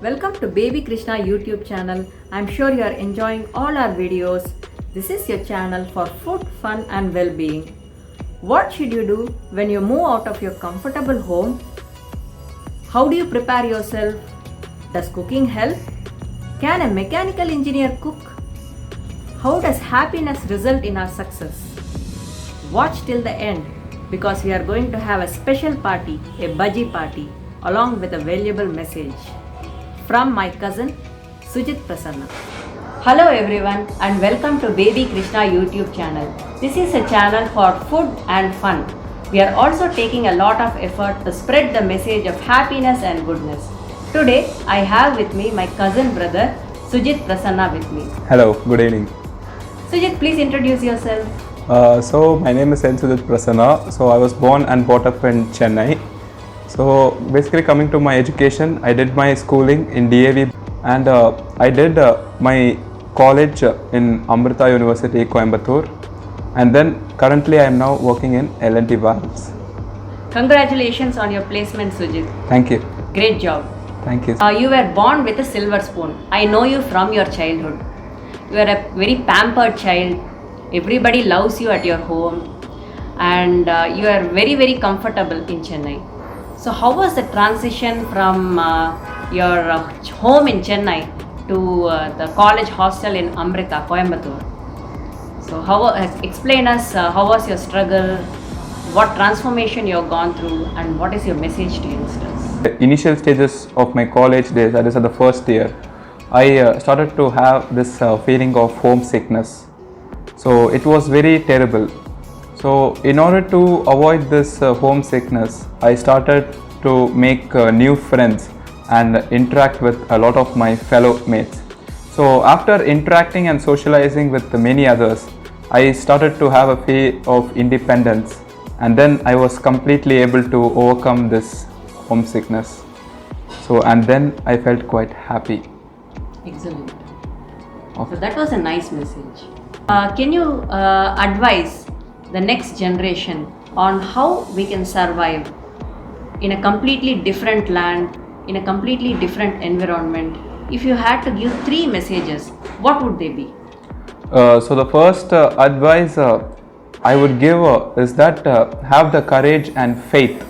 Welcome to Baby Krishna YouTube channel. I'm sure you are enjoying all our videos. This is your channel for food, fun and well-being. What should you do when you move out of your comfortable home? How do you prepare yourself? Does cooking help? Can a mechanical engineer cook? How does happiness result in our success? Watch till the end because we are going to have a special party, a bhaji party, along with a valuable message from my cousin Sujit Prasanna. Hello everyone and welcome to Baby Krishna YouTube channel. This is a channel for food and fun. We are also taking a lot of effort to spread the message of happiness and goodness. Today I have with me my cousin brother Sujit Prasanna with me. Hello, good evening. Sujit, please introduce yourself. So my name is Sujit Prasanna. So I was born and brought up in Chennai. So basically coming to my education, I did my schooling in DAV and I did my college in Amrita University, Coimbatore. And then currently I am now working in L&T Valves. Congratulations on your placement, Sujit. Thank you. Great job. Thank you. You were born with a silver spoon. I know you from your childhood. You are a very pampered child. Everybody loves you at your home and you are very, very comfortable in Chennai. So how was the transition from your home in Chennai to the college hostel in Amrita, Coimbatore? So explain us how was your struggle, what transformation you have gone through and what is your message to youngsters? The initial stages of my college days, that is at the first year, I started to have this feeling of homesickness. So it was very terrible. So in order to avoid this homesickness, I started to make new friends and interact with a lot of my fellow mates. So after interacting and socializing with many others, I started to have a feel of independence and then I was completely able to overcome this homesickness. So and then I felt quite happy. Excellent. Okay. So that was a nice message. Can you advise the next generation on how we can survive in a completely different land, in a completely different environment? If you had to give 3 messages, what would they be? So the first advice I would give is that have the courage and faith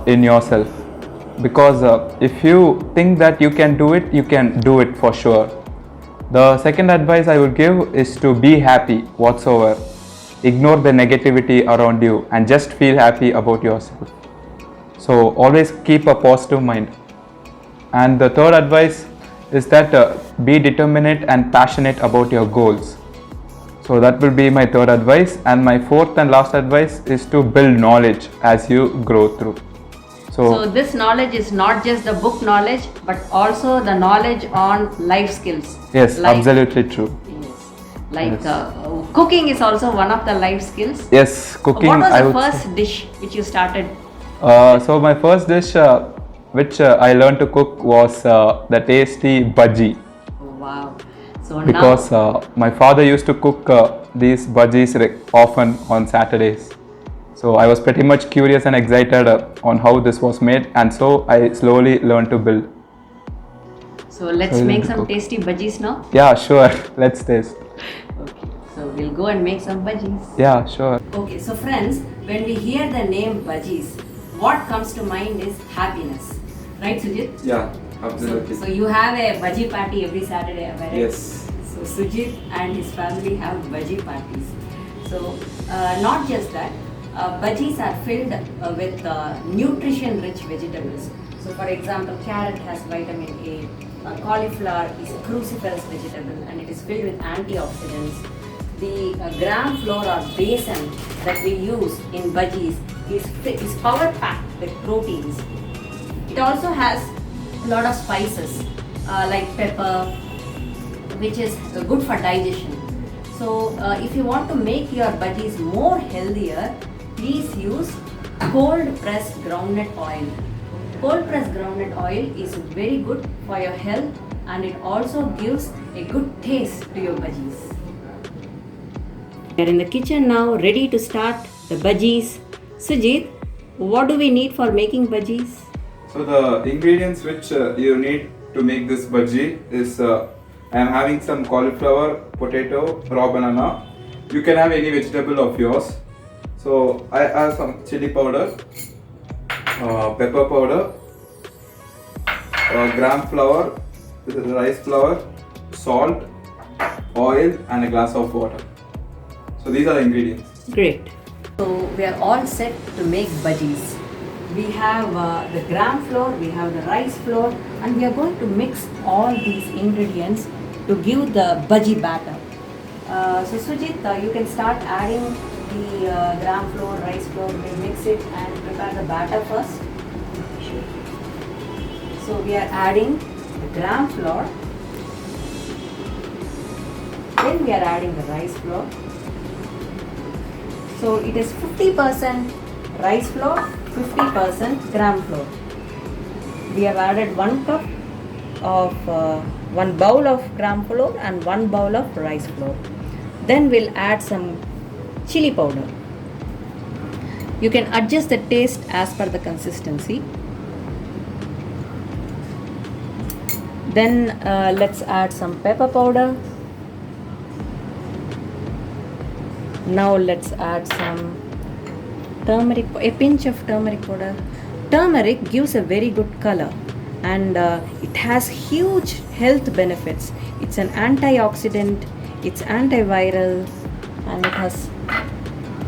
in yourself, because if you think that you can do it for sure. The second advice I would give is to be happy whatsoever. Ignore the negativity around you and just feel happy about yourself. So always keep a positive mind. And the third advice is that be determined and passionate about your goals. So that will be my third advice. And my fourth and last advice is to build knowledge as you grow through. So this knowledge is not just the book knowledge, but also the knowledge on life skills. Yes, absolutely true. Yes. Like cooking is also one of the life skills. Yes, cooking. What was the first dish which you started? So my first dish which I learned to cook was the tasty bhaji. Oh, wow. So because now, my father used to cook these bhajis often on Saturdays. So I was pretty much curious and excited on how this was made, and so I slowly learned to build. So let's make some tasty bhajis now. Yeah, sure. Let's taste. Okay. So we'll go and make some bhajis. Yeah, sure. Okay. So friends, when we hear the name bhajis, what comes to mind is happiness, right, Sujit? Yeah, So you have a bhaji party every Saturday, am I right? Yes. So Sujit and his family have bhaji parties. So not just that, bhajis are filled with nutrition-rich vegetables. So for example, carrot has vitamin A, cauliflower is a cruciferous vegetable and it is filled with antioxidants. The gram flour or besan that we use in bhajis is power packed with proteins. It also has a lot of spices like pepper, which is good for digestion. So if you want to make your bhajis more healthier, please use cold pressed groundnut oil. Cold pressed groundnut oil is very good for your health and it also gives a good taste to your bhajis. We are in the kitchen now, ready to start the bhajis. Sujit, what do we need for making bhajis? So the ingredients which you need to make this bhaji is I am having some cauliflower, potato, raw banana. You can have any vegetable of yours. So I have some chili powder, pepper powder, gram flour, this is rice flour, salt, oil and a glass of water. So these are the ingredients. Great. So we are all set to make bhajis. We have the gram flour, we have the rice flour, and we are going to mix all these ingredients to give the bhaji batter. So Sujit, you can start adding the gram flour, rice flour. We mix it and prepare the batter first. So we are adding the gram flour. Then we are adding the rice flour. So it is 50% rice flour, 50% gram flour. We have added 1 cup of 1 bowl of gram flour and 1 bowl of rice flour. Then we'll add some chili powder. You can adjust the taste as per the consistency. Then let's add some pepper powder. Now let's add some turmeric, a pinch of turmeric powder. Turmeric gives a very good color and it has huge health benefits. It's an antioxidant, it's antiviral, and it has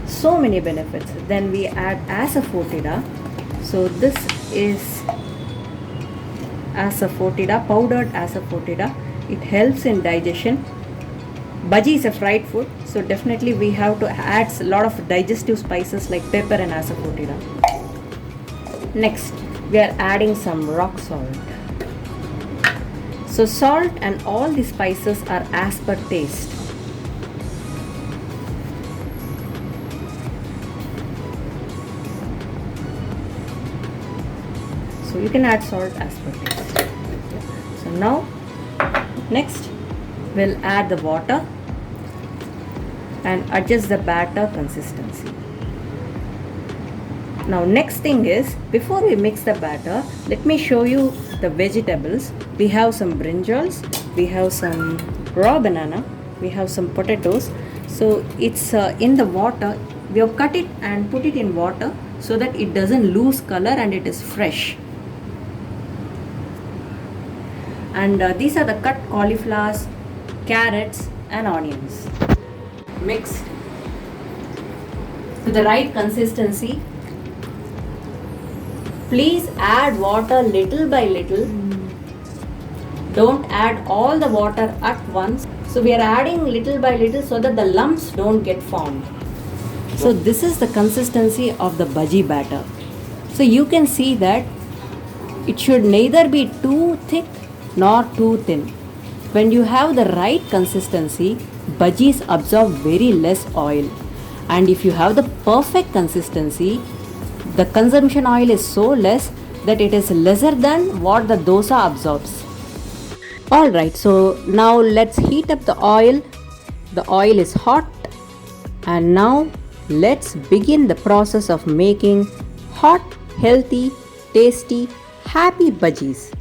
so many benefits. Then we add asafoetida. So this is asafoetida, powdered asafoetida. It helps in digestion. Bhaji is a fried food, so definitely we have to add a lot of digestive spices like pepper and asafoetida. Next, we are adding some rock salt. So salt and all the spices are as per taste. So you can add salt as per taste. So now, next we'll add the water and adjust the batter consistency. Now next thing is, before we mix the batter, let me show you the vegetables. We have some brinjals, we have some raw banana, we have some potatoes. So it's in the water. We have cut it and put it in water so that it doesn't lose color and it is fresh. And these are the cut cauliflowers, carrots and onions. Mixed to the right consistency. Please add water little by little. Don't add all the water at once. So we are adding little by little so that the lumps don't get formed. So this is the consistency of the bhaji batter. So you can see that it should neither be too thick nor too thin. When you have the right consistency, bhajis absorb very less oil. And if you have the perfect consistency, the consumption oil is so less that it is lesser than what the dosa absorbs. Alright, so now let's heat up the oil. The oil is hot. And now let's begin the process of making hot, healthy, tasty, happy bhajis.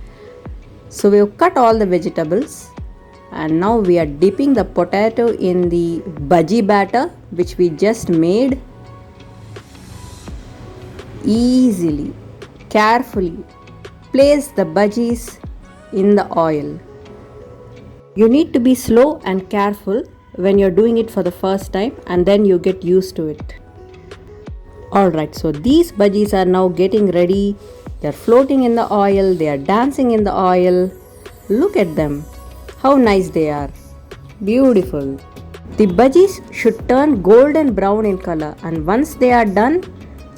So we've cut all the vegetables. And now we are dipping the potato in the bhaji batter which we just made. Easily, carefully place the bhajis in the oil. You need to be slow and careful when you're doing it for the first time, and then you get used to it. Alright, so these bhajis are now getting ready. They're floating in the oil, they are dancing in the oil. Look at them. How nice they are. Beautiful. The bhajis should turn golden brown in color, and once they are done,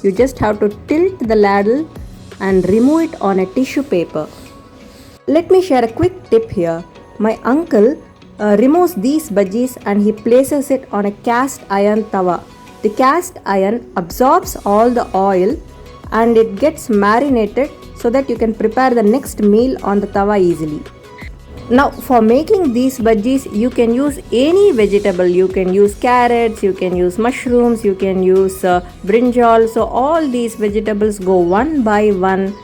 you just have to tilt the ladle and remove it on a tissue paper. Let me share a quick tip here. My uncle removes these bhajis and he places it on a cast iron tawa. The cast iron absorbs all the oil and it gets marinated so that you can prepare the next meal on the tawa easily. Now for making these bhajis, you can use any vegetable. You can use carrots, you can use mushrooms, you can use brinjal. So all these vegetables go one by one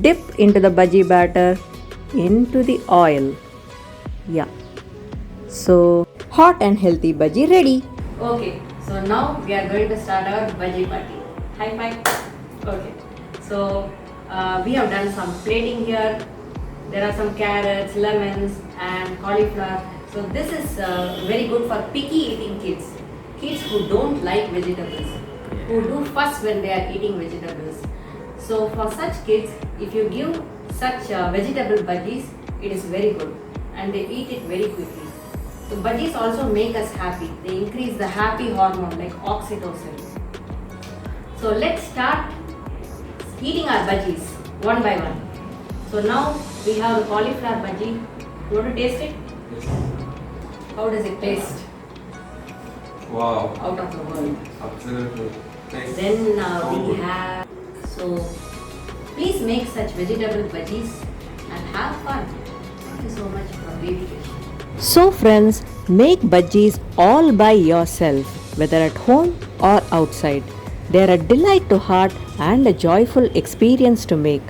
dip into the bhaji batter into the oil. Yeah. So hot and healthy bhaji ready. Okay, so now we are going to start our bhaji party. High five. Okay. So we have done some plating here. There are some carrots, lemons, and cauliflower. So this is very good for picky eating kids. Kids who don't like vegetables, who do fuss when they are eating vegetables. So for such kids, if you give such vegetable bhajis, it is very good and they eat it very quickly. So bhajis also make us happy. They increase the happy hormone like oxytocin. So let's start eating our bhajis one by one. So now we have the cauliflower bhaji. You want to taste it? How does it taste? Wow, Out of the world. absolutely. Then we have, so please make such vegetable bhajis and have fun. Thank you so much for being here. So friends, make bhajis all by yourself, whether at home or outside. They are a delight to heart and a joyful experience to make.